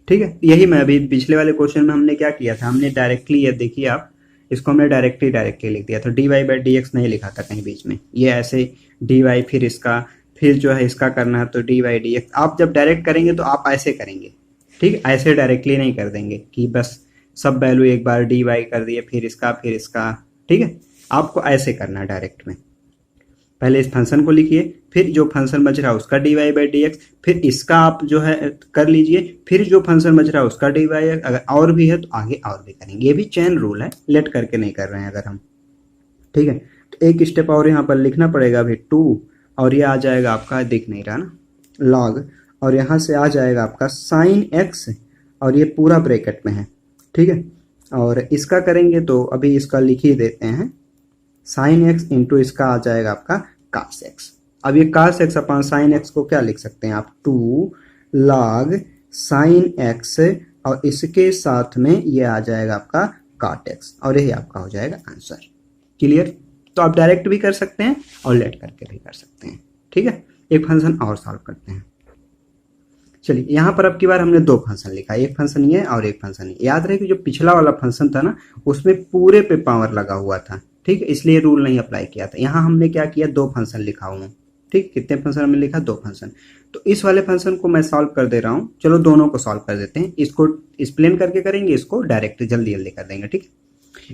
[SPEAKER 1] ठीक है, यही मैं अभी पिछले वाले क्वेश्चन में हमने क्या किया था, हमने डायरेक्टली, ये देखिए आप, इसको हमने डायरेक्टली लिख दिया था, dy/dx नहीं लिखा था कहीं बीच में, ये ऐसे dy, फिर इसका, फिर जो है इसका करना है तो dy/dx। आप जब डायरेक्ट करेंगे तो आप ऐसे करेंगे, ठीक, ऐसे डायरेक्टली नहीं कर देंगे कि बस सब वैल्यू एक बार dy कर दिए फिर इसका। ठीक है, आपको ऐसे करना है डायरेक्ट में, पहले इस फंक्शन को लिखिए, फिर जो फंक्शन बच रहा है उसका dy/dx, फिर इसका आप जो है कर लीजिए, फिर जो फंक्शन बच रहा है उसका dy, अगर और भी है तो आगे और भी करेंगे। ये भी चेन रूल है, लेट करके नहीं कर रहे हैं अगर हम। ठीक है, तो एक स्टेप और यहाँ पर लिखना पड़ेगा अभी 2, और ये आ जाएगा आपका, दिख नहीं रहा ना, log, और यहाँ से आ जाएगा आपका साइन एक्स, और ये पूरा ब्रैकेट में है। ठीक है, और इसका करेंगे तो अभी इसका लिख ही देते हैं, साइन एक्स इंटू इसका आ जाएगा आपका कास एक्स। अब ये कास एक्स अपॉन साइन एक्स को क्या लिख सकते हैं आप, 2 log साइन एक्स, और इसके साथ में ये आ जाएगा आपका काट एक्स, और यही आपका हो जाएगा आंसर। क्लियर, तो आप डायरेक्ट भी कर सकते हैं और लेट करके भी कर सकते हैं। ठीक है, एक फंक्शन और सॉल्व करते हैं। चलिए, यहाँ पर अब की बार हमने 2 फंक्शन लिखा, एक फंक्शन ये और एक फंक्शन ये। याद रहे कि जो पिछला वाला फंक्शन था ना, उसमें पूरे पे पावर लगा हुआ था, ठीक है, इसलिए रूल नहीं अप्लाई किया था। यहाँ हमने क्या किया, 2 फंक्शन लिखा हुआ, ठीक, कितने फंक्शन हमने लिखा, 2 फंक्शन। तो इस वाले फंक्शन को मैं सॉल्व कर दे रहा हूँ, चलो दोनों को सॉल्व कर देते हैं, इसको एक्सप्लेन करके करेंगे, इसको डायरेक्ट जल्दी कर देंगे। ठीक है,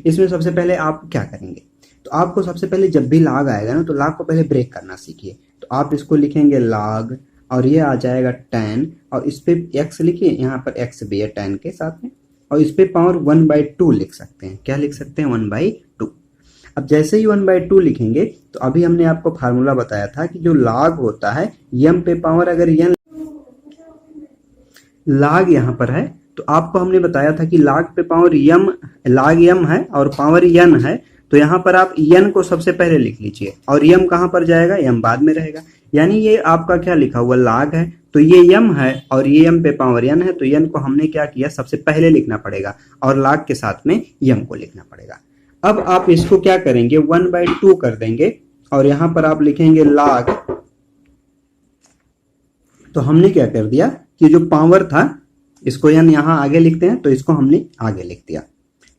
[SPEAKER 1] इसमें सबसे पहले आप क्या करेंगे, तो आपको सबसे पहले जब भी log आएगा ना, तो log को पहले ब्रेक करना सीखिए। तो आप इसको लिखेंगे log, और ये आ जाएगा 10, और इस पे x लिखिए, यहाँ पर x भी है 10 के साथ में, और इस पे पावर 1/2 लिख सकते हैं। क्या लिख सकते हैं, 1/2। अब जैसे ही 1/2 लिखेंगे, तो अभी हमने आपको फार्मूला बताया था कि जो log होता है m पे पावर, अगर n log यहाँ पर है, तो आपको हमने बताया था कि log पे पावर log m है और पावर n है, तो यहाँ पर आप n को सबसे पहले लिख लीजिए, और m कहाँ पर जाएगा, m बाद में रहेगा। यानी ये आपका क्या लिखा हुआ log है, तो ये m है और ये m पे पावर n है, तो n को हमने क्या किया, सबसे पहले लिखना पड़ेगा, और log के साथ में m को लिखना पड़ेगा। अब आप इसको क्या करेंगे, 1/2 कर देंगे, और यहाँ पर आप लिखेंगे log। तो हमने क्या कर दिया कि जो पावर था, इसको n यहाँ आगे लिखते हैं, तो इसको हमने आगे लिख दिया।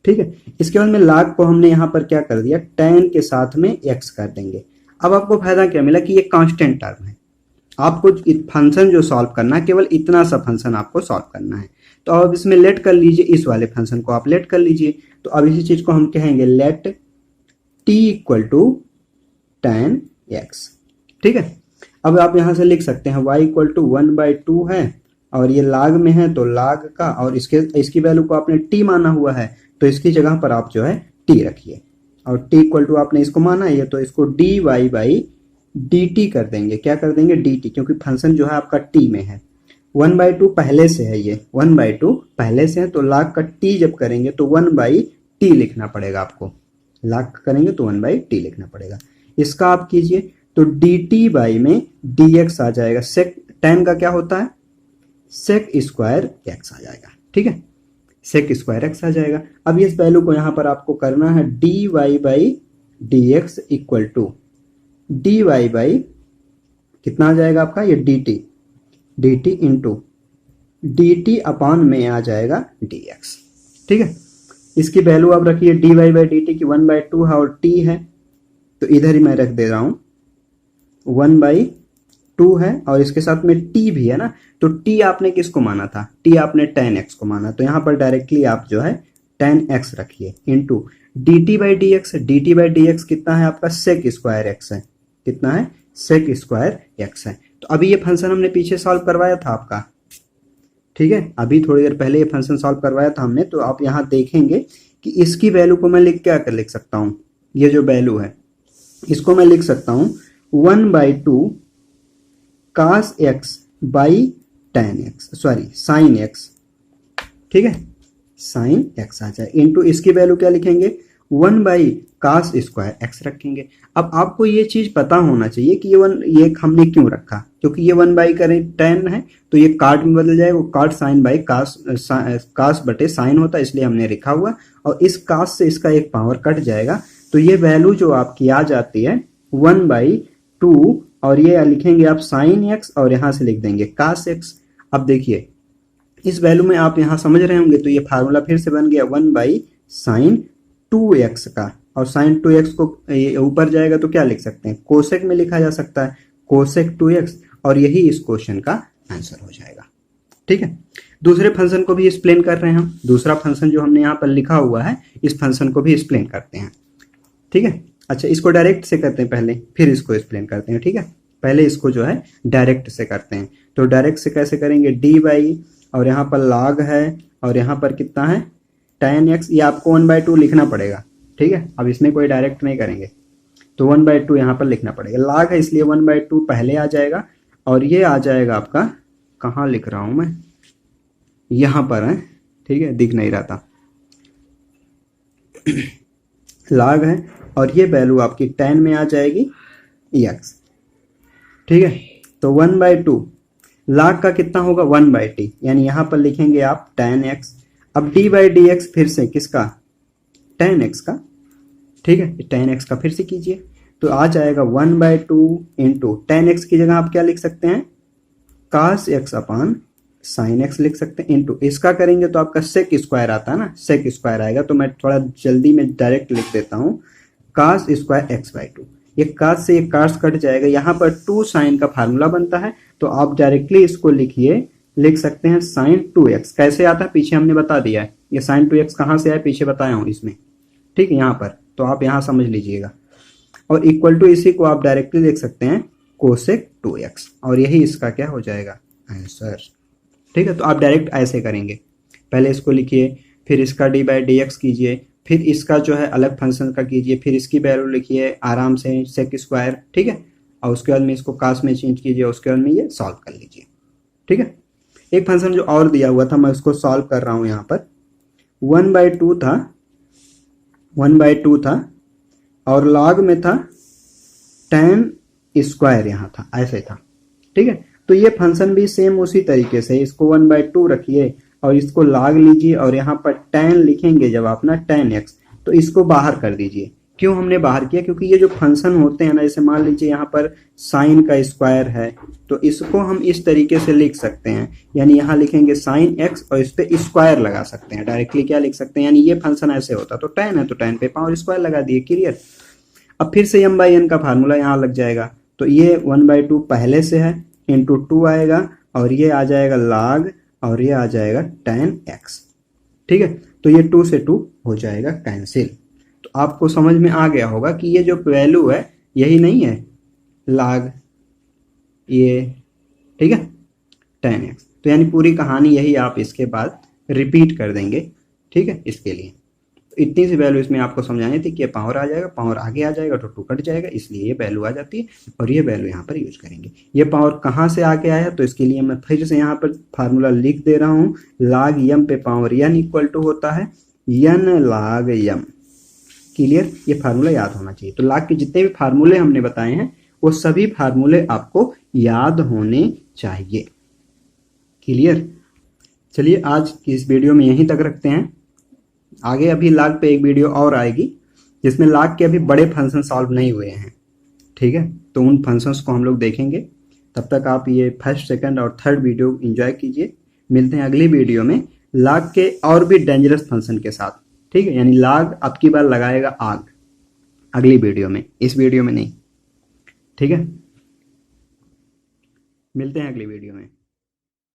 [SPEAKER 1] ठीक है, इसके बाद में log को हमने यहाँ पर क्या कर दिया, 10 के साथ में x कर देंगे। अब आपको फायदा क्या मिला कि ये कांस्टेंट टर्म है, आपको फंक्शन जो सॉल्व करना है, केवल इतना सा फंक्शन आपको सॉल्व करना है। तो अब इसमें लेट कर लीजिए, इस वाले फंक्शन को आप लेट कर लीजिए। तो अब इसी चीज को हम कहेंगे लेट t = 10x। ठीक है, अब आप यहां से लिख सकते हैं y = 1/2 है, और ये log में है तो log का, और इसकी वैल्यू को आपने t माना हुआ है, तो इसकी जगह पर आप जो है t रखिए, और t = आपने इसको माना है, तो इसको dy/dt कर देंगे। क्या कर देंगे, dt, क्योंकि फंक्शन जो है आपका t में है। 1/2 पहले से है, ये 1/2 पहले से है, तो log का t जब करेंगे तो 1/t लिखना पड़ेगा आपको, log करेंगे तो 1/t लिखना पड़ेगा। इसका आप कीजिए तो dt में dx आ जाएगा, sec 10 का क्या होता है, sec स्क्वायर x आ जाएगा। ठीक है, sec स्क्वायर x आ जाएगा। अब इस वैल्यू को यहाँ पर आपको करना है dy/dx = dy कितना आ जाएगा आपका, ये dt इंटू dt अपॉन में आ जाएगा dx। ठीक है, इसकी वैल्यू आप रखिए dy/dt की 1/2 है और t है, तो इधर ही मैं रख दे रहा हूं 1/2 है, और इसके साथ में t भी है ना, तो t आपने किसको माना था, t आपने 10x को माना, तो यहाँ पर डायरेक्टली आप जो है 10x रखिए इंटू dt/dx कितना है आपका, sec स्क्वायर x है, कितना है, sec स्क्वायर x है। तो अभी ये फंक्शन हमने पीछे सॉल्व करवाया था आपका, ठीक है, अभी थोड़ी देर पहले ये फंक्शन सॉल्व करवाया था हमने। तो आप यहाँ देखेंगे कि इसकी वैल्यू को मैं लिख सकता हूँ, ये जो वैल्यू है इसको मैं लिख सकता हूँ 1/2 cos x by tan x, sorry sin x, ठीक है, sin x आ जाए इंटू इसकी वैल्यू क्या लिखेंगे 1/cos स्क्वायर x रखेंगे। अब आपको ये चीज पता होना चाहिए कि ये हमने क्यों रखा, क्योंकि ये 1 करें tan है तो ये काट में बदल जाएगा, काट साइन बाई कास बटे साइन होता है, इसलिए हमने लिखा हुआ, और इस कास से इसका एक पावर कट जाएगा, तो ये वैल्यू जो आपकी आ जाती है 1/2, और ये लिखेंगे आप साइन x और यहां से लिख देंगे cos x। अब देखिए इस वैल्यू में आप यहां समझ रहे होंगे, तो ये फार्मूला फिर से बन गया 1/sin 2x का, और sin 2x को ऊपर जाएगा तो क्या लिख सकते हैं, कोसेक में लिखा जा सकता है, कोसेक 2x, और यही इस क्वेश्चन का आंसर हो जाएगा, ठीक है। दूसरे फंक्शन को भी एक्सप्लेन कर रहे हैं हम, दूसरा फंक्शन जो हमने यहाँ पर लिखा हुआ है इस फंक्शन को भी एक्सप्लेन करते हैं, ठीक है। अच्छा, इसको डायरेक्ट से करते हैं पहले, फिर इसको एक्सप्लेन करते हैं, ठीक है। पहले इसको जो है डायरेक्ट से करते हैं, तो डायरेक्ट से कैसे करेंगे, dy और यहाँ पर log है, और यहाँ पर कितना है tan x, ये आपको 1/2 लिखना पड़ेगा, ठीक है। अब इसमें कोई डायरेक्ट नहीं करेंगे, तो 1/2 यहाँ पर लिखना पड़ेगा, log है इसलिए 1/2 पहले आ जाएगा, और ये आ जाएगा आपका, कहाँ लिख रहा हूँ मैं, यहाँ पर है, ठीक है, दिख नहीं रहा था log है, और ये वैल्यू आपकी tan में आ जाएगी x, ठीक है। तो 1/2 log का कितना होगा 1/t, यानी यहां पर लिखेंगे आप tan x। अब d/dx फिर से किसका, tan x का, ठीक है, tan x का फिर से कीजिए, तो आ जाएगा 1/2 इंटू tan x की जगह आप क्या लिख सकते हैं, cos x अपान sin x लिख सकते हैं, इंटू इसका करेंगे तो आपका sec स्क्वायर आता है ना, sec स्क्वायर आएगा, तो मैं थोड़ा जल्दी में डायरेक्ट लिख देता हूँ cos स्क्वायर x/2, ये cos से ये cos कट जाएगा, यहाँ पर 2 sin का फार्मूला बनता है, तो आप डायरेक्टली इसको लिख सकते हैं sin 2x, कैसे आता है पीछे हमने बता दिया है, ये sin 2x कहाँ से आया पीछे बताया हूँ इसमें, ठीक है, यहाँ पर, तो आप यहाँ समझ लीजिएगा, और इक्वल टू इसी को आप डायरेक्टली लिख सकते हैं कोसेक 2x, और यही इसका क्या हो जाएगा आंसर, ठीक है। तो आप डायरेक्ट ऐसे करेंगे, पहले इसको लिखिए, फिर इसका d/dx कीजिए, फिर इसका जो है अलग फंक्शन का कीजिए, फिर इसकी वैल्यू लिखिए आराम से सेक स्क्वायर, ठीक है, और उसके बाद में इसको कास में चेंज कीजिए, उसके बाद में ये सॉल्व कर लीजिए, ठीक है। एक फंक्शन जो और दिया हुआ था मैं उसको सॉल्व कर रहा हूं, यहाँ पर 1/2 था और log में था tan स्क्वायर, यहाँ था ऐसे था, ठीक है। तो ये फंक्शन भी सेम उसी तरीके से, इसको 1/2 रखिए और इसको log लीजिए, और यहाँ पर tan लिखेंगे जब आप ना tan x, तो इसको बाहर कर दीजिए। क्यों हमने बाहर किया, क्योंकि ये जो फंक्शन होते हैं ना, जैसे मान लीजिए यहाँ पर साइन का स्क्वायर है, तो इसको हम इस तरीके से लिख सकते हैं, यानी यहाँ लिखेंगे साइन x और इस पे स्क्वायर लगा सकते हैं, डायरेक्टली क्या लिख सकते हैं, यानी ये फंक्शन ऐसे होता तो tan है तो tan पे पावर स्क्वायर लगा दिए, क्लियर। अब फिर से m/n का फार्मूला यहाँ लग जाएगा, तो ये 1/2 पहले से है, इंटू 2 आएगा, और ये आ जाएगा log, और ये आ जाएगा tan x, ठीक है। तो ये 2 से 2 हो जाएगा कैंसिल। तो आपको समझ में आ गया होगा कि ये जो वैल्यू है यही नहीं है log ये, ठीक है, tan x, तो यानी पूरी कहानी यही आप इसके बाद रिपीट कर देंगे, ठीक है। इसके लिए इतनी सी वैल्यू इसमें आपको समझानी थी कि ये पावर आ जाएगा, पावर आगे आ जाएगा तो 2 कट जाएगा, इसलिए ये वैल्यू आ जाती है, और ये वैल्यू यहाँ पर यूज करेंगे। ये पावर कहाँ से आके आया, तो इसके लिए मैं फिर से यहाँ पर फार्मूला लिख दे रहा हूँ, log m पे पावर n इक्वल टू होता है n log m, क्लियर। ये फार्मूला याद होना चाहिए। तो log के जितने भी फार्मूले हमने बताए हैं वो सभी फार्मूले आपको याद होने चाहिए, क्लियर। चलिए आज की इस वीडियो में यहीं तक रखते हैं, आगे अभी log पे एक वीडियो और आएगी जिसमें log के अभी बड़े फंक्शन सॉल्व नहीं हुए हैं, ठीक है, तो उन फंक्शंस को हम लोग देखेंगे। तब तक आप ये फर्स्ट, सेकंड और थर्ड वीडियो एंजॉय कीजिए। मिलते हैं अगली वीडियो में log के और भी डेंजरस फंक्शन के साथ, ठीक है, यानी log अब की बार लगाएगा आग अगली वीडियो में, इस वीडियो में नहीं, ठीक है। मिलते हैं अगली वीडियो में।